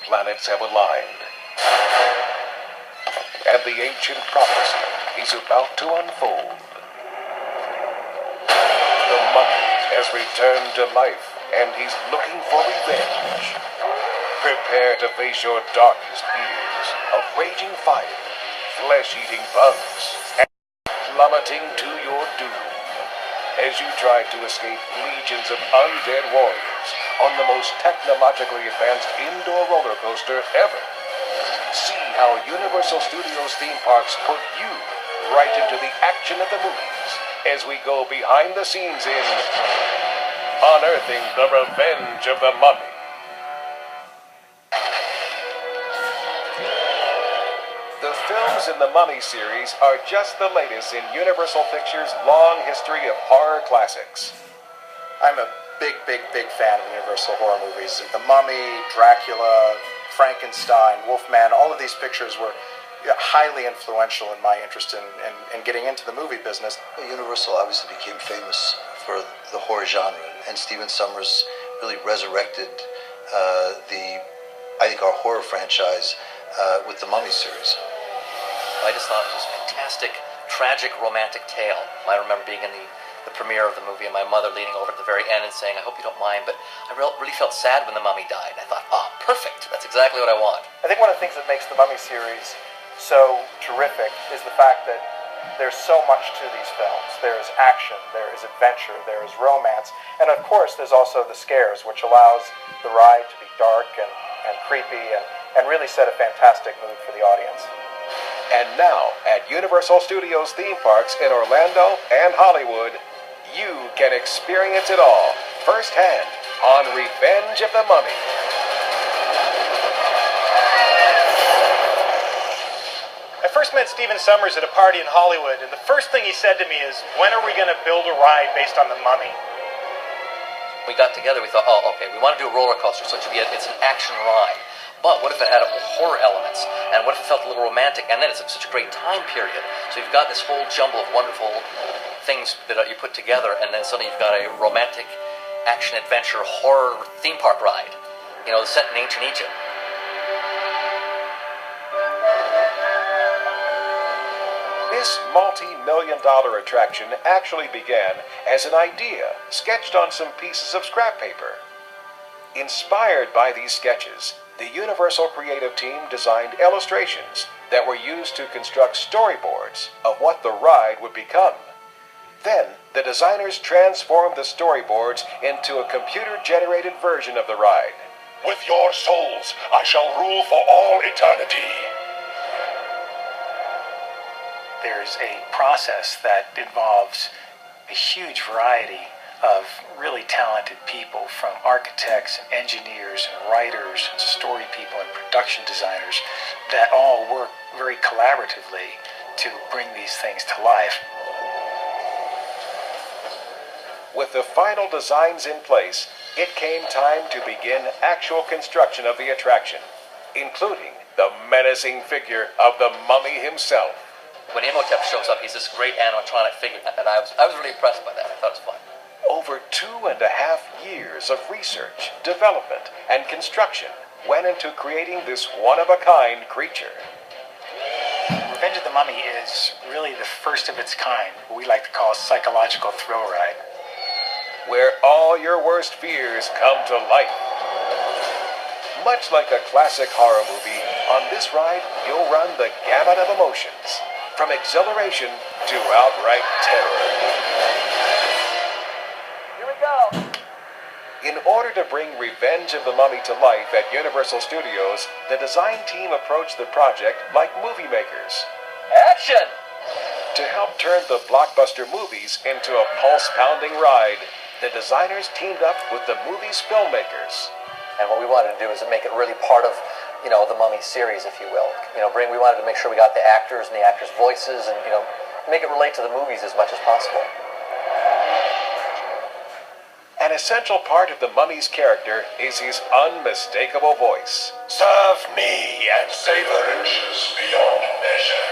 planets have aligned. And the ancient prophecy is about to unfold. The mummy has returned to life, and he's looking for revenge. Prepare to face your darkest fears of raging fire, flesh-eating bugs, and plummeting to your doom as you try to escape legions of undead warriors on the most technologically advanced indoor roller coaster ever. See how Universal Studios theme parks put you right into the action of the movies as we go behind the scenes in Unearthing the Revenge of the Mummy. The films in the Mummy series are just the latest in Universal Pictures' long history of horror classics. I'm a big fan of Universal horror movies. The Mummy, Dracula, Frankenstein, Wolfman, all of these pictures were highly influential in my interest in getting into the movie business. Universal obviously became famous for the horror genre, and Stephen Sommers really resurrected I think, our horror franchise with the Mummy series. I just thought it was a fantastic, tragic, romantic tale. I remember being in the premiere of the movie and my mother leaning over at the very end and saying, "I hope you don't mind, but I really felt sad when the mummy died." And I thought, perfect. That's exactly what I want. I think one of the things that makes the Mummy series so terrific is the fact that there's so much to these films. There's action, there is adventure, there is romance, and of course there's also the scares, which allows the ride to be dark and creepy and really set a fantastic mood for the audience. And now, at Universal Studios theme parks in Orlando and Hollywood, you can experience it all firsthand on Revenge of the Mummy. I first met Stephen Sommers at a party in Hollywood, and the first thing he said to me is, "When are we going to build a ride based on the Mummy?" We got together, we thought, okay, we want to do a roller coaster, so it's an action ride. But what if it had horror elements? And what if it felt a little romantic? And then it's such a great time period. So you've got this whole jumble of wonderful things that you put together, and then suddenly you've got a romantic action-adventure horror theme park ride. Set in ancient Egypt. This multi-million-dollar attraction actually began as an idea sketched on some pieces of scrap paper. Inspired by these sketches, the Universal creative team designed illustrations that were used to construct storyboards of what the ride would become. Then, the designers transformed the storyboards into a computer-generated version of the ride. With your souls, I shall rule for all eternity. There's a process that involves a huge variety of really talented people, from architects and engineers and writers and story people and production designers, that all work very collaboratively to bring these things to life. With the final designs in place, it came time to begin actual construction of the attraction, including the menacing figure of the mummy himself. When Imhotep shows up, he's this great animatronic figure, and I was really impressed by that. I thought it was fun. Over 2.5 years of research, development, and construction went into creating this one-of-a-kind creature. Revenge of the Mummy is really the first of its kind, what we like to call a psychological thrill ride. Where all your worst fears come to life. Much like a classic horror movie, on this ride, you'll run the gamut of emotions, from exhilaration to outright terror. Here we go! In order to bring Revenge of the Mummy to life at Universal Studios, the design team approached the project like movie makers. Action! To help turn the blockbuster movies into a pulse-pounding ride, the designers teamed up with the movie's filmmakers. And what we wanted to do is make it really part of, the Mummy series, if you will. We wanted to make sure we got the actors and the actors' voices, and make it relate to the movies as much as possible. An essential part of the Mummy's character is his unmistakable voice. Serve me and savor riches beyond measure.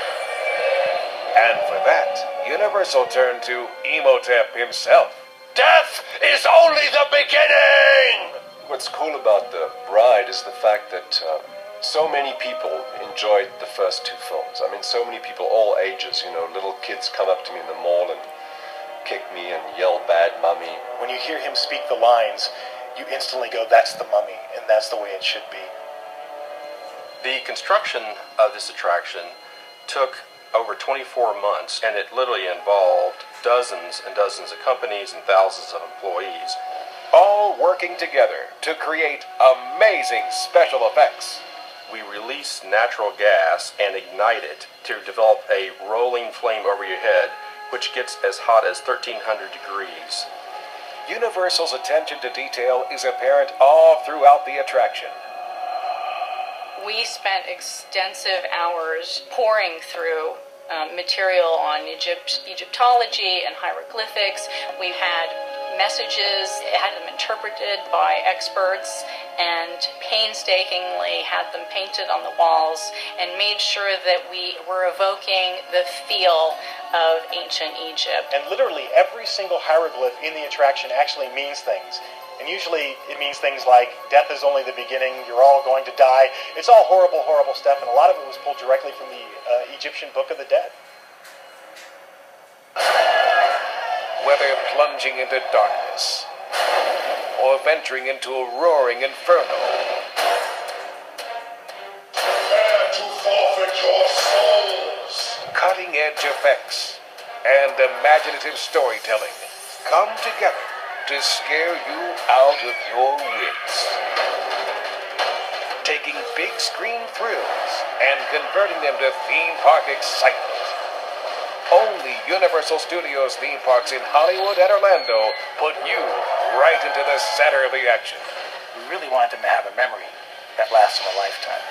And for that, Universal turned to Imhotep himself. Death is only the beginning! What's cool about The Bride is the fact that so many people enjoyed the first two films. I mean, so many people, all ages, little kids come up to me in the mall and kick me and yell "bad mummy." When you hear him speak the lines, you instantly go, that's the mummy, and that's the way it should be. The construction of this attraction took over 24 months, and it literally involved dozens and dozens of companies and thousands of employees. All working together to create amazing special effects. We release natural gas and ignite it to develop a rolling flame over your head, which gets as hot as 1,300 degrees. Universal's attention to detail is apparent all throughout the attraction. We spent extensive hours poring through material on Egyptology and hieroglyphics. We had messages, had them interpreted by experts, and painstakingly had them painted on the walls and made sure that we were evoking the feel of ancient Egypt. And literally every single hieroglyph in the attraction actually means things. And usually it means things like, death is only the beginning, you're all going to die. It's all horrible, horrible stuff, and a lot of it was pulled directly from the Egyptian Book of the Dead. Whether plunging into darkness or venturing into a roaring inferno, Prepare to forfeit your souls. cutting-edge effects and imaginative storytelling come together to scare you out of your wits. Taking big screen thrills and converting them to theme park excitement. Only Universal Studios theme parks in Hollywood and Orlando put you right into the center of the action. We really wanted them to have a memory that lasts them a lifetime.